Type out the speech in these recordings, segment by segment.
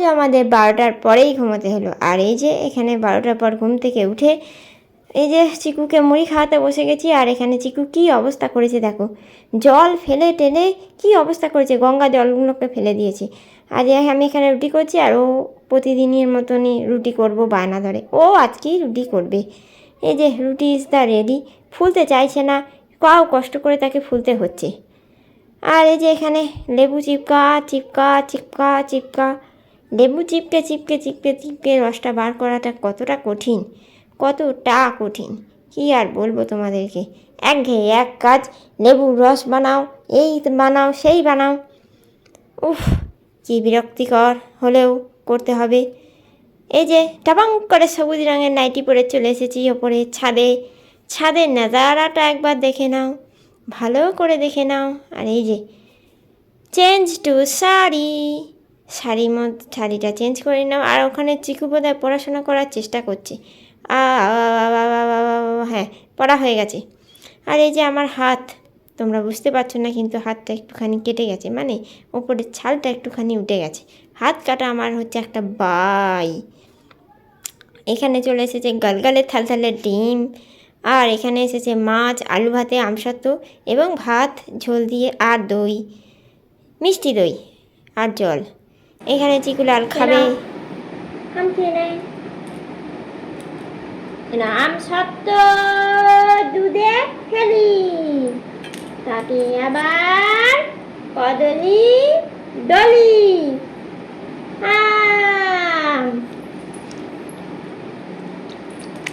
আজও আমাদের 12টার পরেই ঘুমোতে হলো। আর এই যে এখানে 12টার পর ঘুম থেকে উঠে এই যে চিকুকে মুড়ি খাওয়াতে বসে গেছি। আর এখানে চিকু কী অবস্থা করেছে দেখো, জল ফেলে টেলে কী অবস্থা করেছে, গঙ্গা জলগুলোকে ফেলে দিয়েছে। আর আমি এখানে রুটি করছি আর ও প্রতিদিনের মতনই রুটি করব বায়না ধরে, ও আজকেই রুটি করবে। এই যে রুটি ইজ দ্য রেডি, ফুলতে চাইছে না, কষ্ট করে তাকে ফুলতে হচ্ছে। আর এই যে এখানে লেবু চিপকা চিপকা চিপকা চিপকা, লেবু চিপকে চিপকে চিপকে চিপকে রসটা বার করাটা কতটা কঠিন, কতটা কঠিন কী আর বলবো তোমাদেরকে। একঘেয়ে এক কাজ, লেবুর রস বানাও, এই বানাও সেই বানাও, উফ কী বিরক্তিকর হলেও করতে হবে। এই যে টাপাং করে সবুজ রঙের নাইটি পরে চলে এসেছি ওপরে ছাদে। ছাদের নাজারাটা একবার দেখে নাও, ভালো করে দেখে নাও। আর এই যে চেঞ্জ টু শাড়ি, শাড়িটা চেঞ্জ করে নাও। আর ওখানে চিকু বোধহয় পড়াশোনা করার চেষ্টা করছে। হ্যাঁ, পড়া হয়ে গেছে। আর এই যে আমার হাত, তোমরা বুঝতে পারছো না কিন্তু হাতটা একটুখানি কেটে গেছে, মানে ওপরের ছালটা একটুখানি উঠে গেছে। হাত কাটা আমার হচ্ছে একটা বাই। এখানে চলে এসেছে গালগালের থালথালে ডিম, আর এখানে এসেছে মাছ, আলু ভাতে আমসত্ত্ব এবং ভাত ঝোল দিয়ে, আর দই, মিষ্টি দই আর জল। এখানে চিকু লাল খাবে, আম খেয়ে নেয় না, আমসত্ত্ব দুধে ফেলি, তাতে আবার কদলি ডলি আম।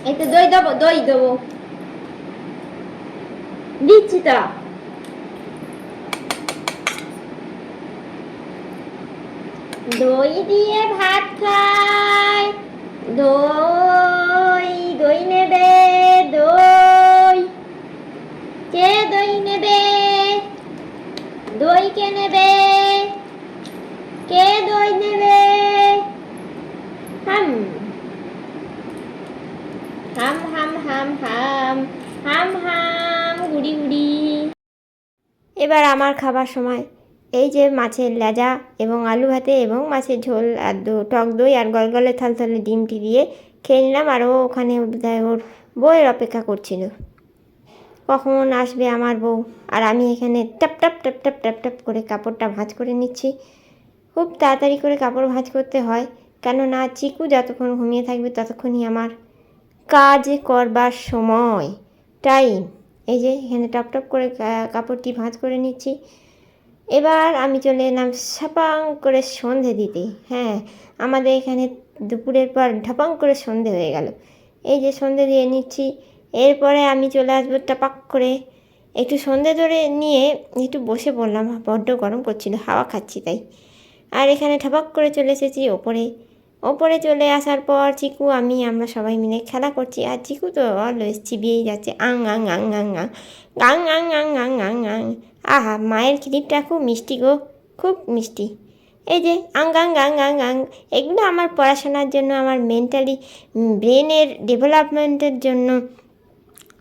এই তো দই দেবো, দই দেবো, দিচ্ছি তো। দই দিয়ে ভাত খায়, দই দই নেবে, দই কে দই নেবে, দই কে নেবে, কে দই নেবে, হাম হাম হাম হাম হাম হাম হাম গুড়ি গুড়ি। এবার আমার খাবার সময়। এই যে মাছের লেজা এবং আলু ভাতে এবং মাছের ঝোল আর টক দই আর গলগলে থালথালে ডিমটি দিয়ে খেয়ে নিলাম। আর ও ওখানে ওর বউয়ের অপেক্ষা করছিল কখন আসবে আমার বউ। আর আমি এখানে top top top top top top করে কাপড়টা ভাঁজ করে নিচ্ছি। খুব তাড়াতাড়ি করে কাপড় ভাঁজ করতে হয়, কেননা চিকু যতক্ষণ ঘুমিয়ে থাকবে ততক্ষণই আমার কাজ করবার সময়, টাইম। এই যে এখানে টপ টপ করে কাপড়টি ভাঁজ করে নিচ্ছি। এবার আমি চলে এলাম সাপাং করে সন্ধে দিতে। হ্যাঁ, আমাদের এখানে দুপুরের পর ঢপাং করে সন্ধে হয়ে গেল। এই যে সন্ধে দিয়ে নিচ্ছি, এরপরে আমি চলে আসবো টাপাক করে। একটু সন্ধে ধরে নিয়ে একটু বসে পড়লাম, বড্ড গরম করছিল, হাওয়া খাচ্ছি তাই। আর এখানে ঠাপাক করে চলে এসেছি ওপরে চলে আসার পর চিকু আমরা সবাই মিলে খেলা করছি। আর চিকু তো অলওয়েজ চিবিয়েই যাচ্ছে, আং আং আং আং আং গাং আং আং আং আং আং। আহা, মায়ের ক্লিপটা খুব মিষ্টি গো, খুব মিষ্টি। এই যে আং আং আং আং আং, এগুলো আমার পড়াশোনার জন্য, আমার মেন্টালি ব্রেনের ডেভেলপমেন্টের জন্য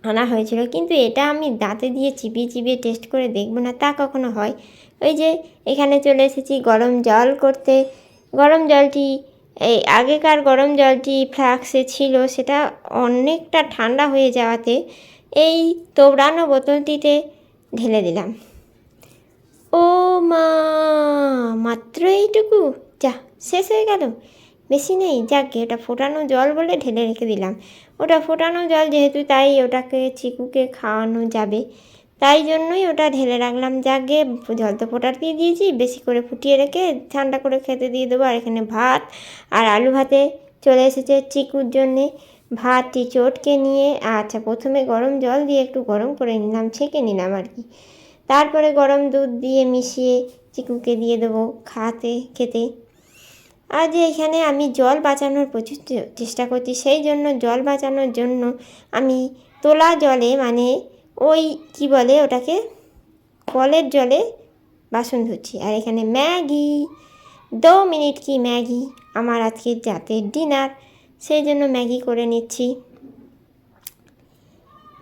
আনা হয়েছিল, কিন্তু এটা আমি দাঁতে দিয়ে চিবিয়ে চিবিয়ে টেস্ট করে দেখবো না, তা কখনো হয়। ওই যে এখানে চলে এসেছি গরম জল করতে। গরম জলটি, এই আগেকার গরম জলটি ফ্লাক্সে ছিল, সেটা অনেকটা ঠান্ডা হয়ে যাওয়াতে এই তোবড়ানো বোতলটিতে ঢেলে দিলাম। ও মা, মাত্র এইটুকু, যা শেষ হয়ে গেল, বেশি নেই, যাকে ওটা ফোটানো জল বলে ঢেলে রেখে দিলাম। ওটা ফোটানো জল যেহেতু, তাই ওটাকে চিকুকে খাওয়ানো যাবে, তাই জন্যই ওটা ঢেলে রাখলাম। যাকে জল তো ফোটাতেই দিয়েছি, বেশি করে ফুটিয়ে রেখে ঠান্ডা করে খেতে দিয়ে দেবো। আর এখানে ভাত আর আলু ভাতে চলে এসেছে চিকুর জন্যে। ভাতটি চটকে নিয়ে, আচ্ছা প্রথমে গরম জল দিয়ে একটু গরম করে নিলাম, ছেঁকে নিলাম আর কি। তারপরে গরম দুধ দিয়ে মিশিয়ে চিকুকে দিয়ে দেবো খেতে। আর যে এখানে আমি জল বাঁচানোর প্রচুর চেষ্টা করছি, সেই জন্য জল বাঁচানোর জন্য আমি তোলা জলে, মানে ওই কি বলে ওটাকে, কলের জলে বাসন ধুচ্ছি। আর এখানে ম্যাগি, 2 মিনিট কি ম্যাগি, আমার আজকে রাতের ডিনার, সেই জন্য ম্যাগি করে নিচ্ছি।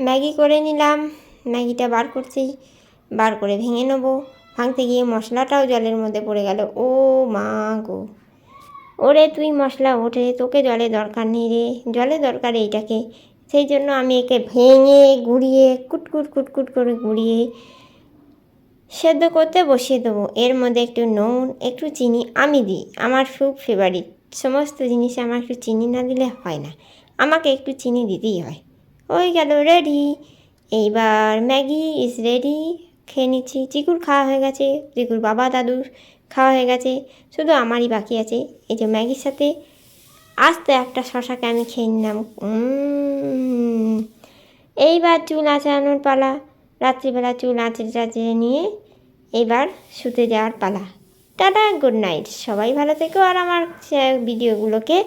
ম্যাগি করে নিলাম, ম্যাগিটা বার করে ভেঙে নেবো। ভাঙতে গিয়ে মশলাটাও জলের মধ্যে পড়ে গেল, ও মা গো। ওরে তুই মশলা ওঠে, তোকে জলে দরকার নেই রে, জলে দরকার এইটাকে। সেই জন্য আমি একে ভেঙে গুঁড়িয়ে কুটকুট কুটকুট করে গুঁড়িয়ে সেদ্ধ করতে বসিয়ে দেবো। এর মধ্যে একটু নুন, একটু চিনি আমি দিই, আমার খুব ফেভারিট। সমস্ত জিনিসে আমার একটু চিনি না দিলে হয় না, আমাকে একটু চিনি দিতেই হয়। ওই গেল রেডি। এইবার ম্যাগি ইজ রেডি। খেয়ে নিচ্ছি। চিকুর খাওয়া হয়ে গেছে, চিকুর বাবা দাদুর খাওয়া হয়ে গেছে, শুধু আমারই বাকি আছে। এই যে ম্যাগির সাথে আস্তে একটা শশাকে আমি খেয়ে নিলাম। এইবার চুল আঁচড়ানোর পালা। রাত্রিবেলা চুল আঁচড়ে টাচড়ে নিয়ে এবার শুতে যাওয়ার পালা। Tata, good night. সবাই ভালো থেকো, আর আমার ভিডিওগুলোকে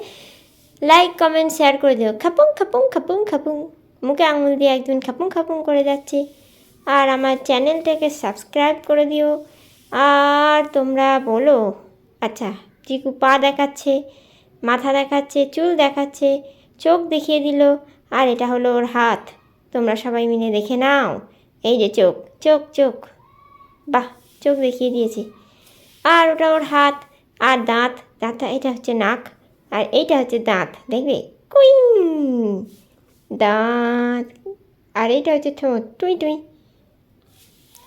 লাইক কমেন্ট শেয়ার করে দিও। খাপুং খাপুং খাপুং খাপুং, মুখে আঙুল দিয়ে একজন খাপুং খাপুং করে যাচ্ছে। আর আমার চ্যানেলটাকে সাবস্ক্রাইব করে দিও। আর তোমরা বলো, আচ্ছা চিকু পা দেখাচ্ছে, মাথা দেখাচ্ছে, চুল দেখাচ্ছে, চোখ দেখিয়ে দিল, আর এটা হলো ওর হাত। তোমরা সবাই মিলে দেখে নাও। এই যে চোখ, চোখ চোখ, বাহ, চোখ দেখিয়ে দিয়েছি। আর ওটা ওর হাত। আর দাঁত, দাঁতটা এটা হচ্ছে নাক, আর এইটা হচ্ছে দাঁত, দেখবে কুইং দাঁত। আর এইটা হচ্ছে ঠোঁট, টুই টুই।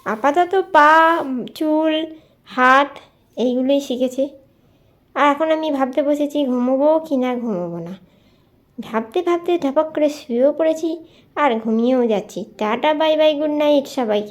আপাতত পা, চুল, হাত এইগুলোই শিখেছে। আর এখন আমি ভাবতে বসেছি ঘুমোবো কি না ঘুমোবো না। ভাবতে ভাবতে ঢাপক করে শুয়েও পড়েছি আর ঘুমিয়েও যাচ্ছি। Tata, bye bye, good night সবাই।